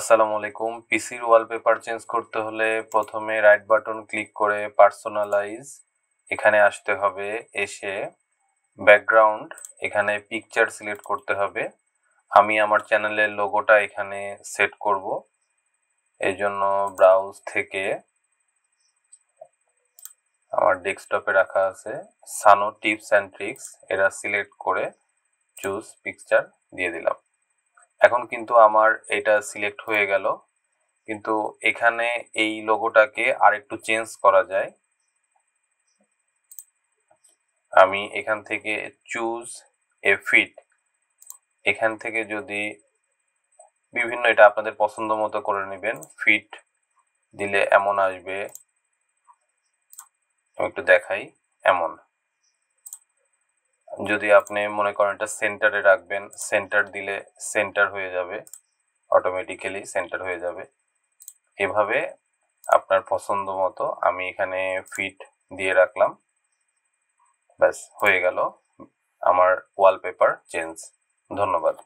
আসসালামু আলাইকুম। পিসির ওয়ালপেপার চেঞ্জ করতে হলে প্রথমে রাইট বাটন ক্লিক করে পার্সোনালাইজ এখানে আসতে হবে। এসে ব্যাকগ্রাউন্ড এখানে পিকচার সিলেক্ট করতে হবে। আমি আমার চ্যানেলের লোগোটা এখানে সেট করব, এই জন্য ব্রাউজ থেকে আমার ডেস্কটপে রাখা আছে সানো টিপস অ্যান্ড ট্রিক্স, এরা সিলেক্ট করে চুজ পিকচার দিয়ে দিলাম। এখন কিন্তু আমার এটা সিলেক্ট হয়ে গেল, কিন্তু এখানে এই লোগোটাকে আরেকটু চেঞ্জ করা যায়। আমি এখান থেকে চুজ এ ফিট, এখান থেকে যদি বিভিন্ন, এটা আপনাদের পছন্দ মতো করে নেবেন। ফিট দিলে এমন আসবে, আমি একটু দেখাই। এমন যদি আপনি মনে করেন এটা সেন্টারে রাখবেন, সেন্টার দিলে সেন্টার হয়ে যাবে, অটোমেটিক্যালি সেন্টার হয়ে যাবে। এভাবে আপনার পছন্দ মতো আমি এখানে ফিট দিয়ে রাখলাম, ব্যাস হয়ে গেল আমার ওয়ালপেপার চেঞ্জ। ধন্যবাদ।